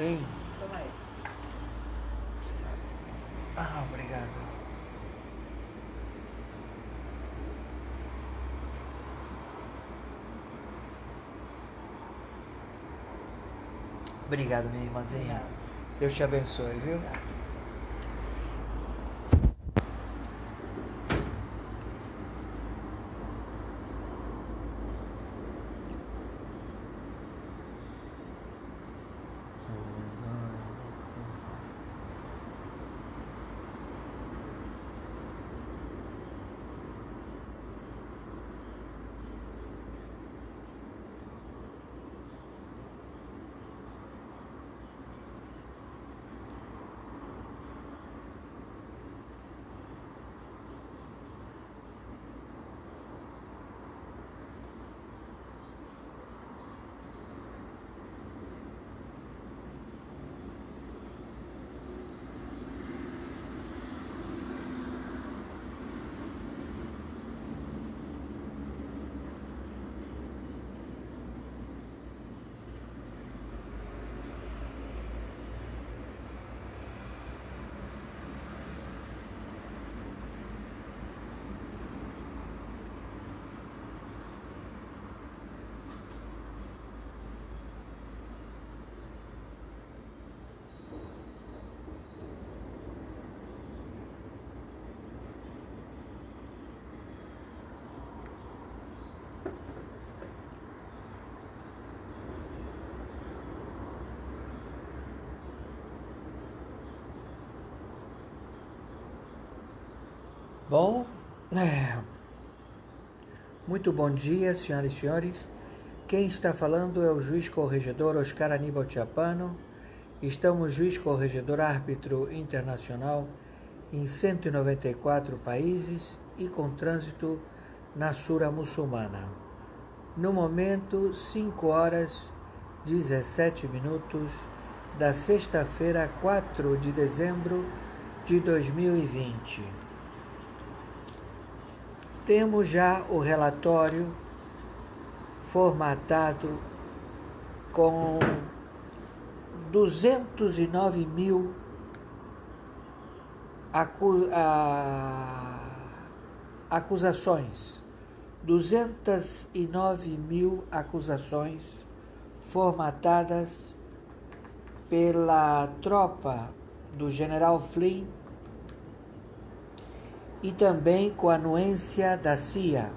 Hein? Toma aí. Ah, obrigado. Obrigado, minha irmãzinha. Obrigado. Deus te abençoe, viu? Obrigado. Bom, muito bom dia, senhoras e senhores. Quem está falando é o juiz corregedor Oscar Aníbal Chiapano. Estamos juiz corregedor árbitro internacional em 194 países e com trânsito na Sura Muçulmana. No momento, 5 horas 17 minutos da sexta-feira, 4 de dezembro de 2020. Temos já o relatório formatado com 209 mil acusações. 209 mil acusações formatadas pela tropa do general Flynn e também com a anuência da CIA.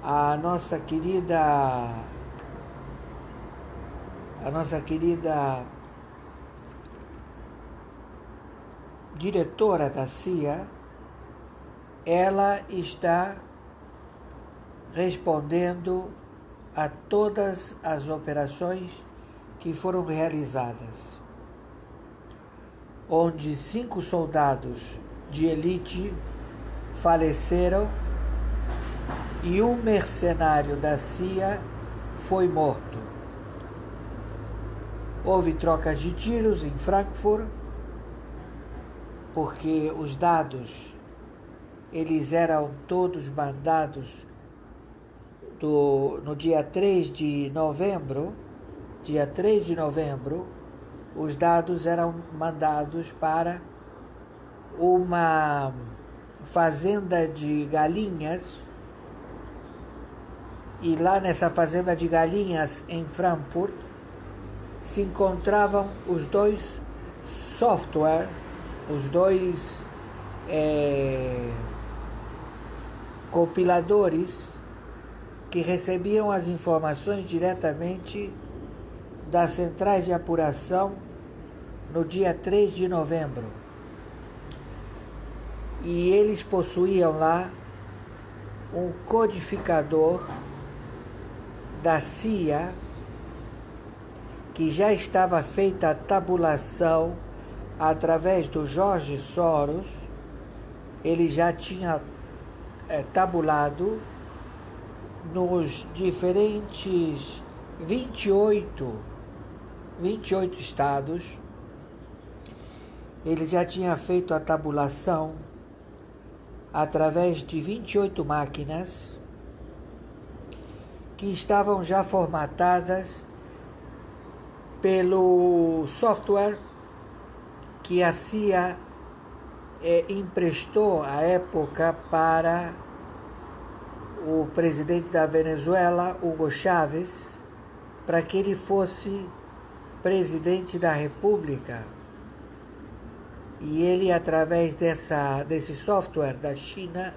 A nossa querida diretora da CIA, ela está respondendo a todas as operações que foram realizadas, onde 5 soldados de elite faleceram e um mercenário da CIA foi morto. Houve trocas de tiros em Frankfurt, porque os dados eles eram todos mandados no dia 3 de novembro. Dia 3 de novembro, os dados eram mandados para uma fazenda de galinhas, e lá nessa fazenda de galinhas em Frankfurt se encontravam os dois software, os dois compiladores que recebiam as informações diretamente das centrais de apuração no dia 3 de novembro. E eles possuíam lá um codificador da CIA que já estava feita a tabulação através do George Soros. Ele já tinha tabulado nos diferentes 28 estados. Ele já tinha feito a tabulação através de 28 máquinas que estavam já formatadas pelo software que a CIA emprestou à época para o presidente da Venezuela, Hugo Chávez, para que ele fosse presidente da República. E ele, através desse software da China,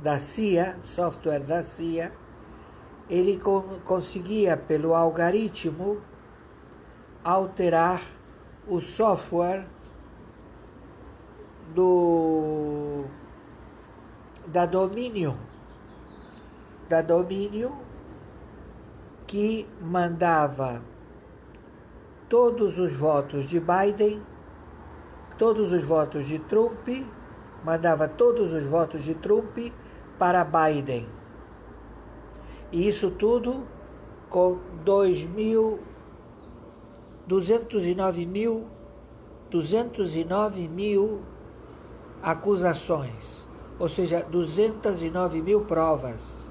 da CIA, software da CIA, ele conseguia, pelo algoritmo, alterar o software da domínio, que mandava todos os votos de Biden, todos os votos de Trump, mandava todos os votos de Trump para Biden. E isso tudo com 209 mil acusações, ou seja, 209 mil provas.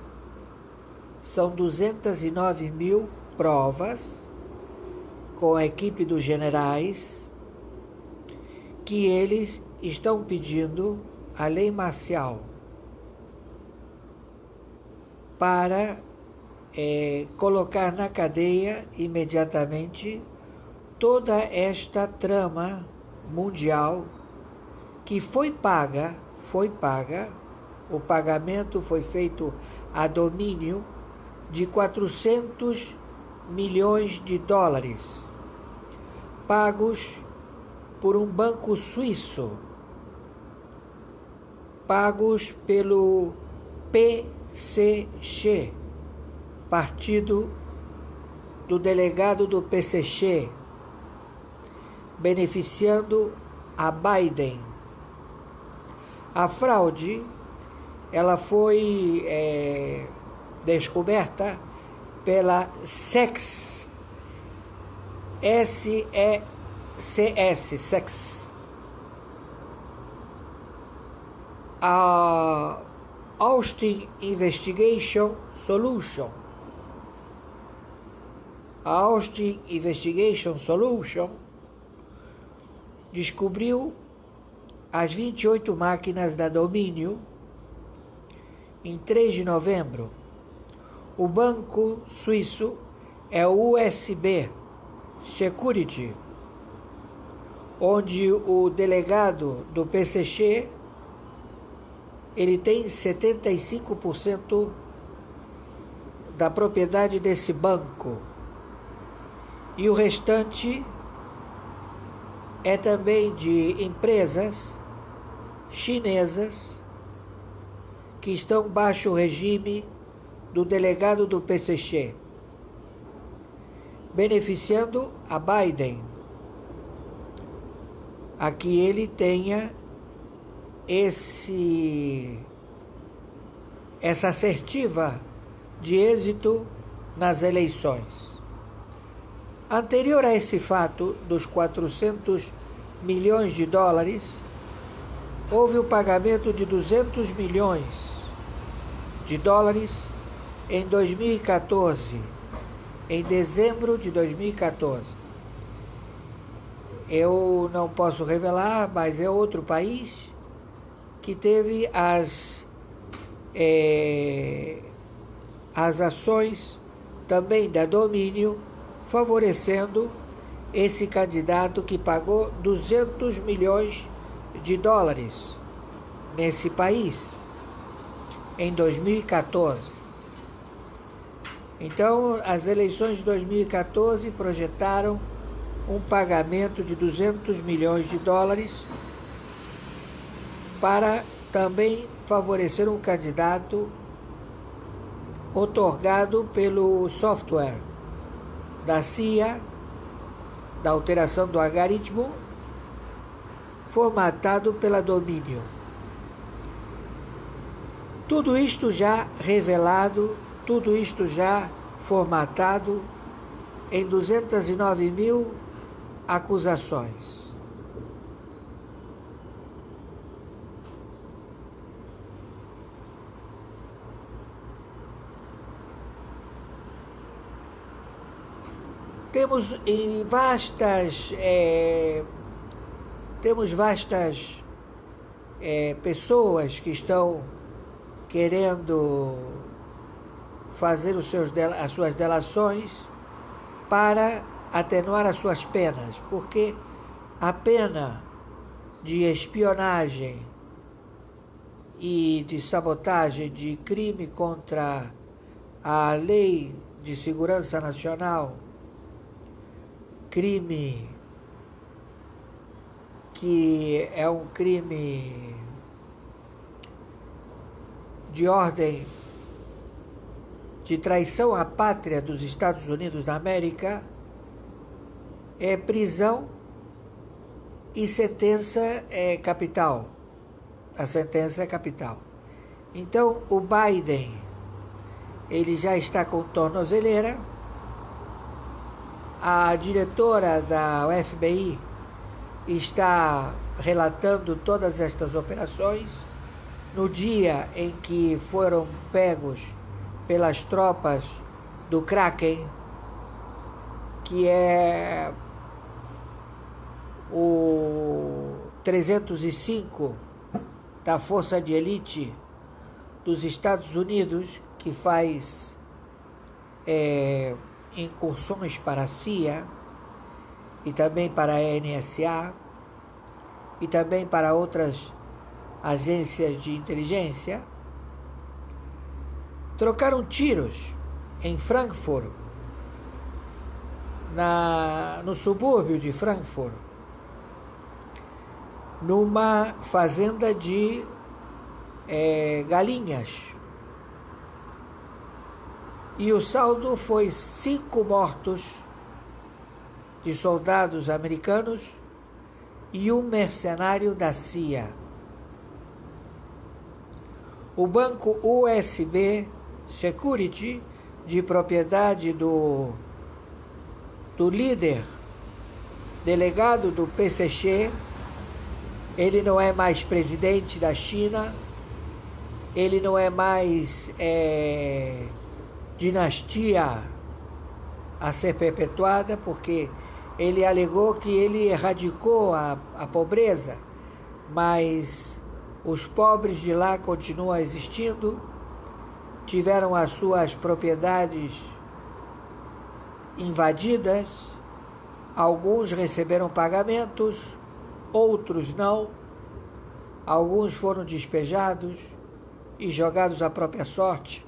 São 209 mil provas com a equipe dos generais que eles estão pedindo a lei marcial para colocar na cadeia imediatamente toda esta trama mundial que foi paga, o pagamento foi feito a domínio de 400 milhões de dólares, pagos por um banco suíço, pagos pelo PCC, partido do delegado do PCC, beneficiando a Biden. A fraude, ela foi descoberta pela SECS, SECS, a Austin Investigation Solution. A Austin Investigation Solution descobriu as 28 máquinas da domínio em 3 de novembro. O banco suíço é o USB Security, onde o delegado do PCC ele tem 75% da propriedade desse banco e o restante é também de empresas chinesas que estão baixo o regime do delegado do PCC, beneficiando a Biden, a que ele tenha essa assertiva de êxito nas eleições. Anterior a esse fato dos 400 milhões de dólares, houve o pagamento de 200 milhões de dólares em 2014, em dezembro de 2014. Eu não posso revelar, mas é outro país que teve as ações também da domínio, favorecendo esse candidato que pagou 200 milhões de dólares nesse país em 2014. Então, as eleições de 2014 projetaram um pagamento de 200 milhões de dólares para também favorecer um candidato otorgado pelo software da CIA, da alteração do algoritmo, formatado pela domínio. Tudo isto já revelado, tudo isto já formatado em 209 mil acusações. Temos vastas pessoas que estão querendo fazer as suas delações para atenuar as suas penas, porque a pena de espionagem e de sabotagem, de crime contra a Lei de Segurança Nacional, crime que é um crime de ordem de traição à pátria dos Estados Unidos da América, é prisão e sentença capital. A sentença é capital. Então, o Biden, ele já está com tornozeleira. A diretora da FBI está relatando todas estas operações. No dia em que foram pegos pelas tropas do Kraken, que é o 305 da Força de Elite dos Estados Unidos, que faz incursões para a CIA e também para a NSA e também para outras agências de inteligência, trocaram tiros em Frankfurt, no subúrbio de Frankfurt, numa fazenda de galinhas. E o saldo foi 5 mortos de soldados americanos e um mercenário da CIA. O banco USB Security, de propriedade do líder, delegado do PCC, ele não é mais presidente da China, ele não é mais dinastia a ser perpetuada, porque ele alegou que ele erradicou a pobreza, mas os pobres de lá continuam existindo, tiveram as suas propriedades invadidas, alguns receberam pagamentos, outros não, alguns foram despejados e jogados à própria sorte.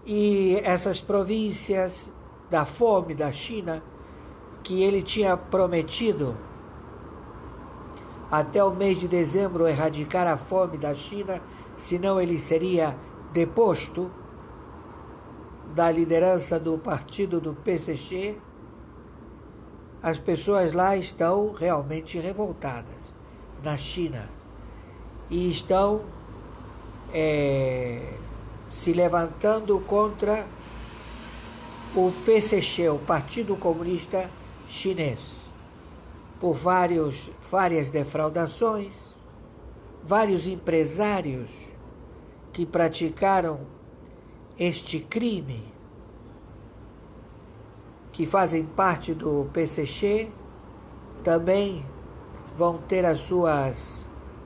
E essas províncias da fome da China, que ele tinha prometido até o mês de dezembro erradicar a fome da China, senão ele seria deposto da liderança do partido do PCC, as pessoas lá estão realmente revoltadas na China e estão se levantando contra o PCC, o Partido Comunista Chinês, por várias defraudações, vários empresários que praticaram este crime, que fazem parte do PCC, também vão ter as suas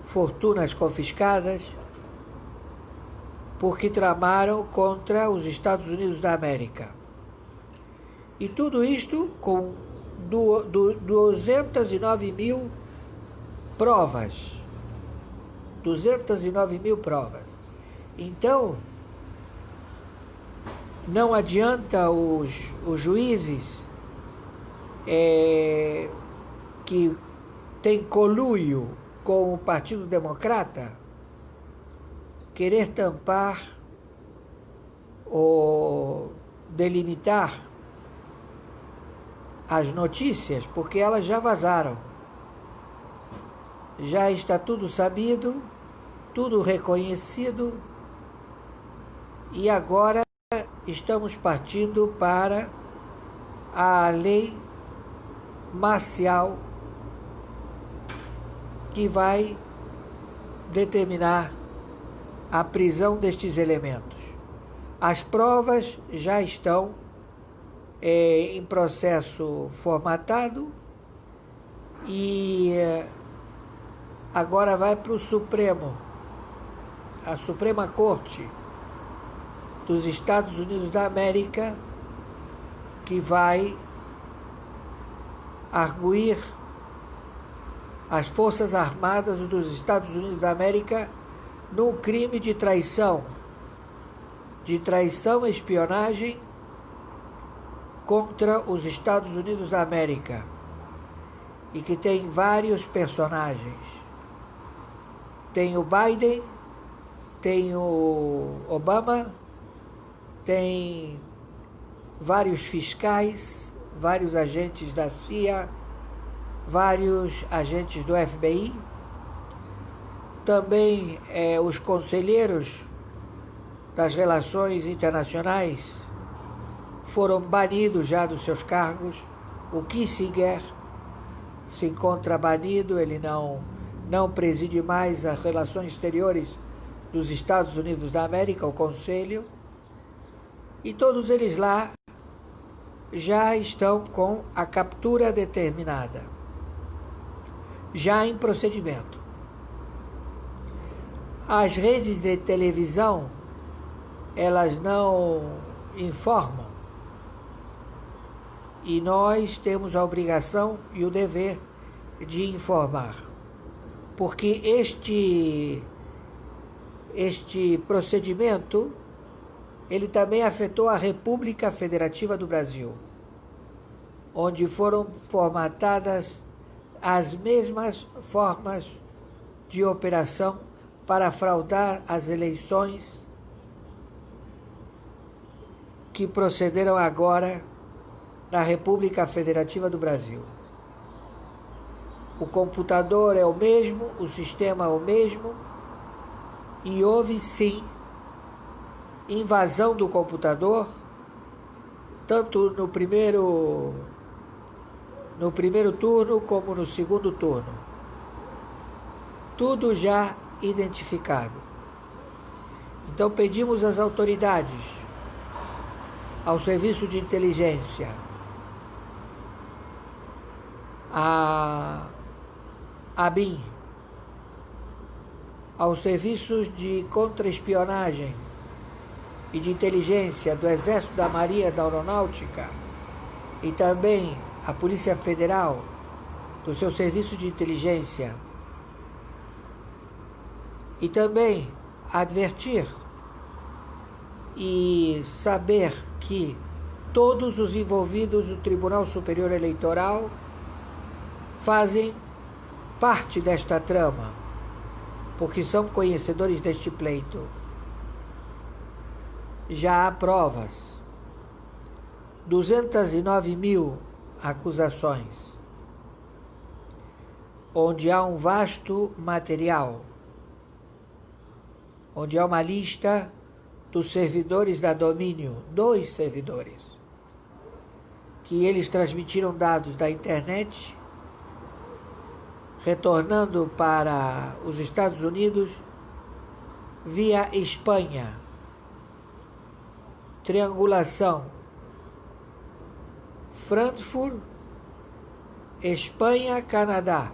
fortunas confiscadas, porque tramaram contra os Estados Unidos da América. E tudo isto com 209 mil provas. 209 mil provas. Então, não adianta os juízes que têm conluio com o Partido Democrata querer tampar ou delimitar as notícias, porque elas já vazaram. Já está tudo sabido, tudo reconhecido, e agora estamos partindo para a lei marcial que vai determinar a prisão destes elementos. As provas já estão em processo formatado e agora vai para o Supremo, a Suprema Corte dos Estados Unidos da América, que vai arguir as Forças Armadas dos Estados Unidos da América no crime de traição e espionagem contra os Estados Unidos da América, e que tem vários personagens. Tem o Biden, tem o Obama, tem vários fiscais, vários agentes da CIA, vários agentes do FBI, também os conselheiros das relações internacionais foram banidos já dos seus cargos. O Kissinger se encontra banido, ele não preside mais as relações exteriores dos Estados Unidos da América, o Conselho, e todos eles lá já estão com a captura determinada, já em procedimento. As redes de televisão, elas não informam, e nós temos a obrigação e o dever de informar, porque este procedimento, ele também afetou a República Federativa do Brasil, onde foram formatadas as mesmas formas de operação para fraudar as eleições que procederam agora na República Federativa do Brasil. O computador é o mesmo, o sistema é o mesmo, e houve sim invasão do computador, tanto no primeiro turno como no segundo turno. Tudo já identificado. Então pedimos às autoridades, ao Serviço de Inteligência, a ABIN, aos serviços de contra-espionagem e de inteligência do Exército, da Marinha, da Aeronáutica, e também a Polícia Federal, do seu serviço de inteligência, e também advertir e saber que todos os envolvidos no Tribunal Superior Eleitoral fazem parte desta trama, porque são conhecedores deste pleito. Já há provas, 209 mil acusações, onde há um vasto material, onde há uma lista dos servidores da Domínio, 2 servidores, que eles transmitiram dados da internet, retornando para os Estados Unidos via Espanha. Triangulação: Frankfurt, Espanha, Canadá.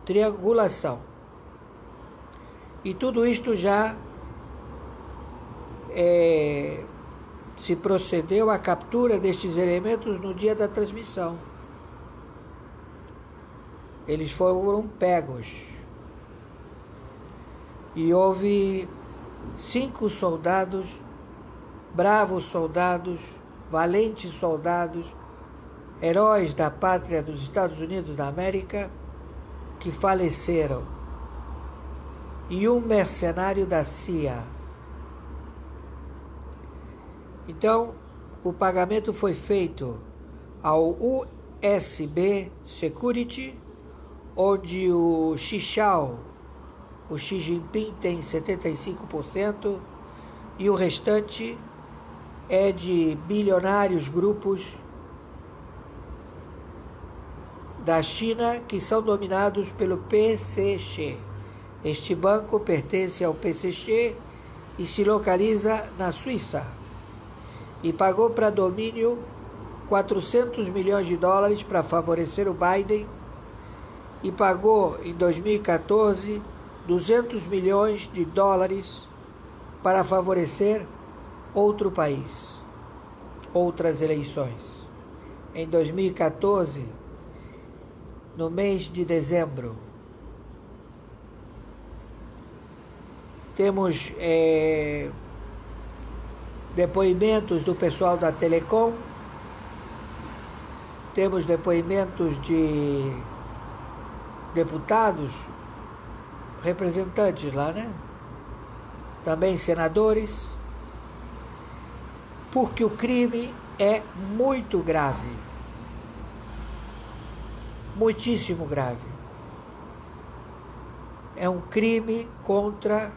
Triangulação. E tudo isto já se procedeu à captura destes elementos no dia da transmissão. Eles foram pegos. E houve 5 soldados, bravos soldados, valentes soldados, heróis da pátria dos Estados Unidos da América, que faleceram. E um mercenário da CIA. Então, o pagamento foi feito ao USB Security, onde o Xi Jinping tem 75%, e o restante é de bilionários grupos da China que são dominados pelo PCC. Este banco pertence ao PCC e se localiza na Suíça. e pagou para domínio 400 milhões de dólares para favorecer o Biden e pagou em 2014 200 milhões de dólares para favorecer outro país, outras eleições. Em 2014, no mês de dezembro, temos depoimentos do pessoal da Telecom, temos depoimentos de deputados, representantes lá, né? Também senadores, porque o crime é muito grave, muitíssimo grave. É um crime contra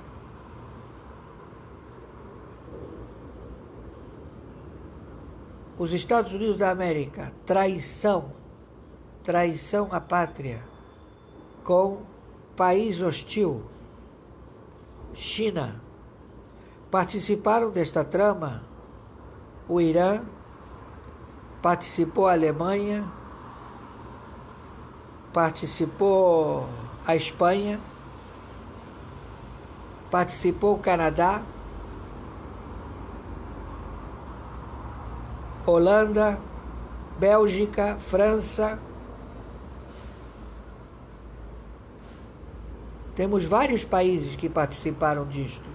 os Estados Unidos da América, traição à pátria com país hostil, China. Participaram desta trama o Irã, participou a Alemanha, participou a Espanha, participou o Canadá, Holanda, Bélgica, França. Temos vários países que participaram disto.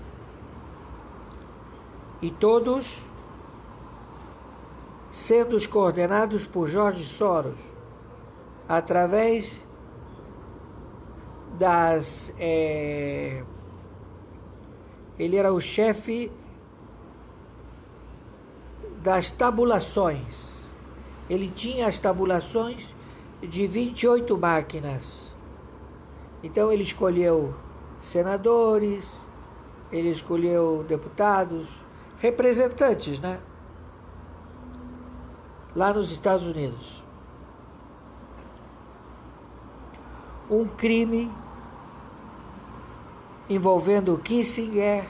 E todos sendo coordenados por George Soros, através das... ele era o chefe das tabulações. Ele tinha as tabulações de 28 máquinas. Então ele escolheu senadores, ele escolheu deputados, representantes, né? Lá nos Estados Unidos. Um crime envolvendo Kissinger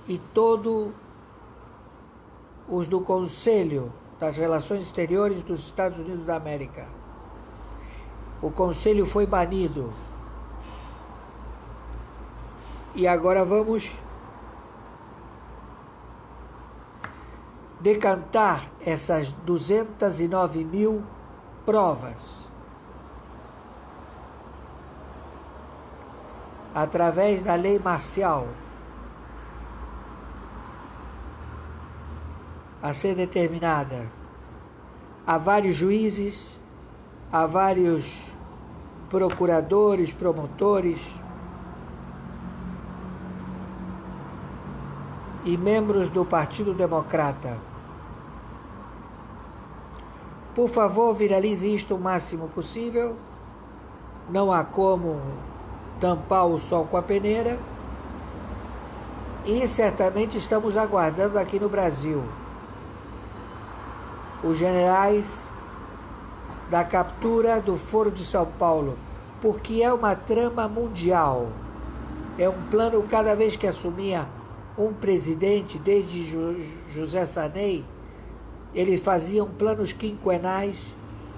e todos os do Conselho das Relações Exteriores dos Estados Unidos da América. O Conselho foi banido. E agora vamos decantar essas 209 mil provas através da lei marcial a ser determinada. Há vários juízes, há vários procuradores, promotores e membros do Partido Democrata. Por favor, viralize isto o máximo possível. Não há como tampar o sol com a peneira. E certamente estamos aguardando aqui no Brasil os generais da captura do Foro de São Paulo, porque é uma trama mundial. É um plano, cada vez que assumia um presidente, desde José Sarney, eles faziam planos quinquenais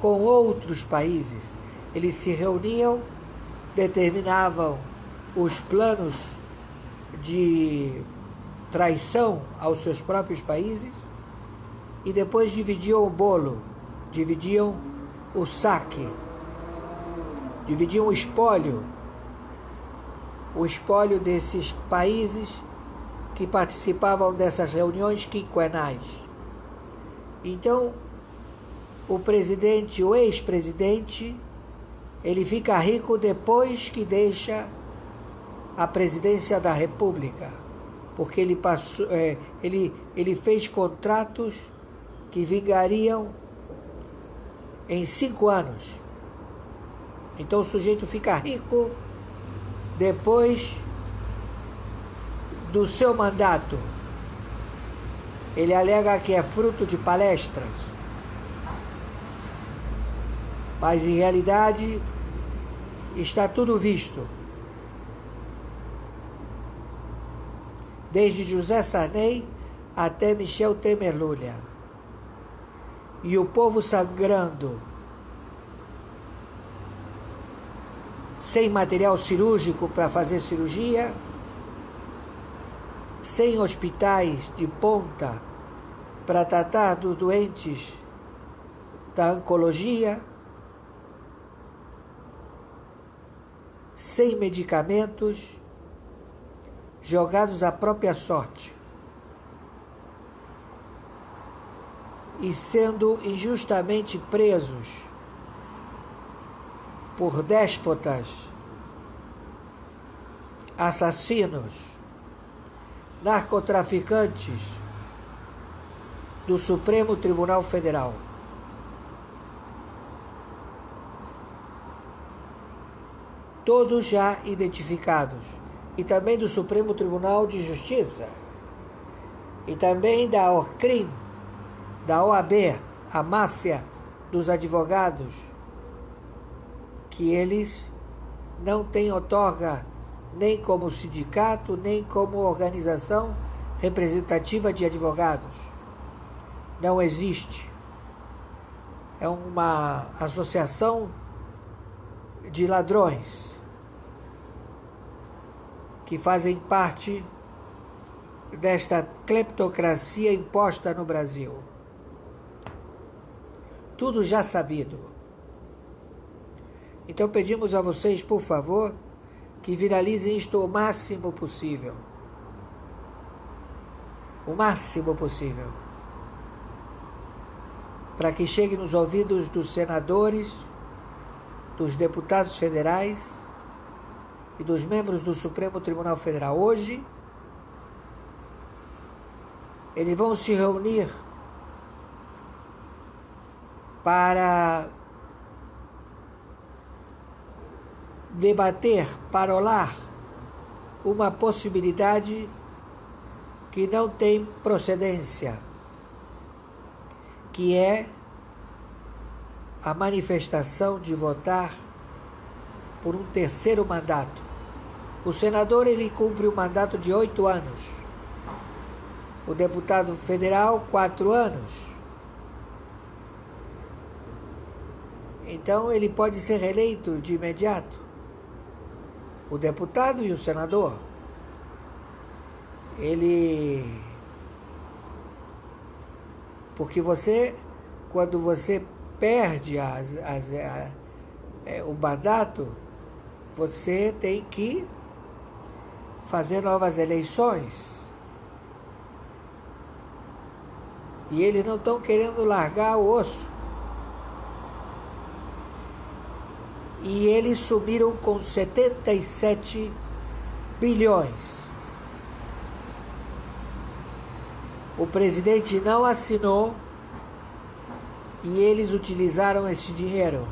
com outros países. Eles se reuniam, determinavam os planos de traição aos seus próprios países e depois dividiam o bolo, dividiam o saque, dividiam o espólio desses países que participavam dessas reuniões quinquenais. Então, o presidente, o ex-presidente, ele fica rico depois que deixa a presidência da República, porque ele fez contratos que vingariam em 5 anos. Então o sujeito fica rico depois do seu mandato. Ele alega que é fruto de palestras, mas em realidade está tudo visto. Desde José Sarney até Michel Temer Lula. E o povo sangrando, sem material cirúrgico para fazer cirurgia, sem hospitais de ponta para tratar dos doentes da oncologia, sem medicamentos, jogados à própria sorte e sendo injustamente presos por déspotas, assassinos, narcotraficantes do Supremo Tribunal Federal. Todos já identificados, e também do Supremo Tribunal de Justiça, e também da OCRIM, da OAB, a máfia dos advogados, que eles não têm outorga nem como sindicato, nem como organização representativa de advogados. Não existe. É uma associação de ladrões que fazem parte desta cleptocracia imposta no Brasil. Tudo já sabido. Então pedimos a vocês, por favor, que viralizem isto o máximo possível. O máximo possível. Para que chegue nos ouvidos dos senadores, dos deputados federais e dos membros do Supremo Tribunal Federal. Hoje, eles vão se reunir para debater, parolar uma possibilidade que não tem procedência, que é a manifestação de votar por um terceiro mandato. O senador, ele cumpre um mandato de 8 anos. O deputado federal, 4 anos. Então, ele pode ser reeleito de imediato. O deputado e o senador. Porque quando você perde o mandato, você tem que fazer novas eleições. E eles não estão querendo largar o osso. E eles sumiram com 77 bilhões. O presidente não assinou e eles utilizaram esse dinheiro.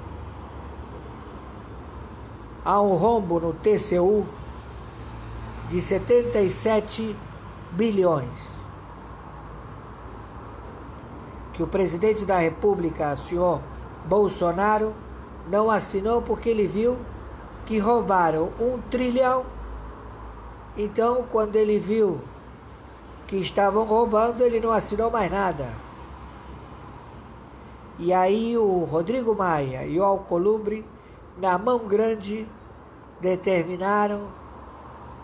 Há um rombo no TCU de 77 bilhões. Que o presidente da República, o senhor Bolsonaro, não assinou porque ele viu que roubaram 1 trilhão. Então, quando ele viu que estavam roubando, ele não assinou mais nada. E aí o Rodrigo Maia e o Alcolumbre, na mão grande, determinaram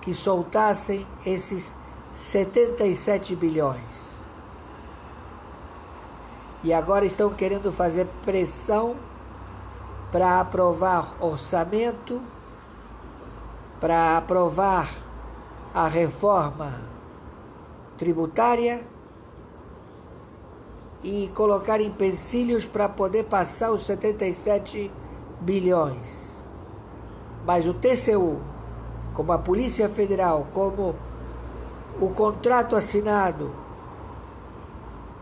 que soltassem esses 77 bilhões. E agora estão querendo fazer pressão para aprovar orçamento, para aprovar a reforma tributária e colocar empecilhos para poder passar os 77 bilhões. Mas o TCU, como a Polícia Federal, como o contrato assinado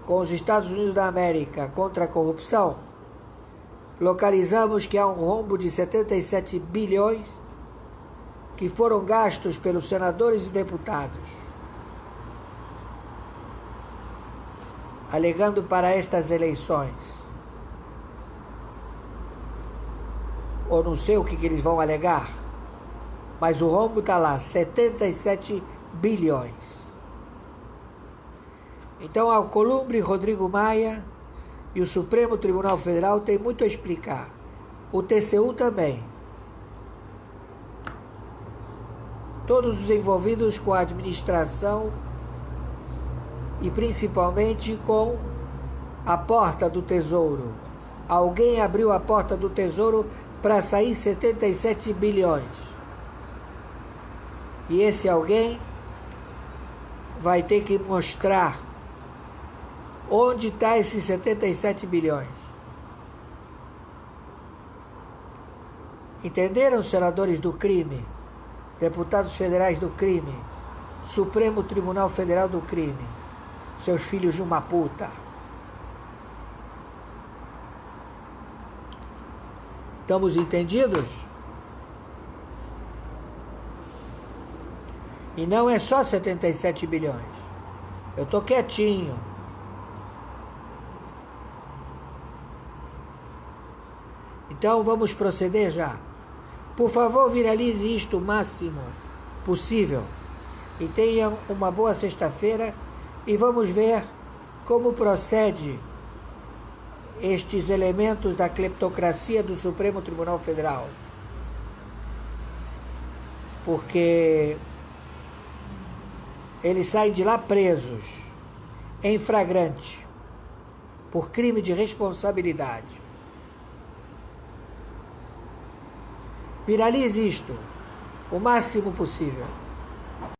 com os Estados Unidos da América contra a corrupção, localizamos que há um rombo de 77 bilhões que foram gastos pelos senadores e deputados, alegando para estas eleições. Ou não sei o que eles vão alegar, mas o rombo está lá, 77 bilhões. Então, Alcolumbre, Rodrigo Maia e o Supremo Tribunal Federal têm muito a explicar. O TCU também. Todos os envolvidos com a administração e principalmente com a porta do Tesouro. Alguém abriu a porta do Tesouro para sair 77 bilhões. E esse alguém vai ter que mostrar onde está esses 77 bilhões. Entenderam, senadores do crime, deputados federais do crime, Supremo Tribunal Federal do crime, seus filhos de uma puta? Estamos entendidos? E não é só 77 bilhões. Eu estou quietinho. Então vamos proceder já. Por favor, viralize isto o máximo possível. E tenham uma boa sexta-feira. E vamos ver como procede estes elementos da cleptocracia do Supremo Tribunal Federal. Porque eles saem de lá presos, em flagrante, por crime de responsabilidade. Viralize isto o máximo possível.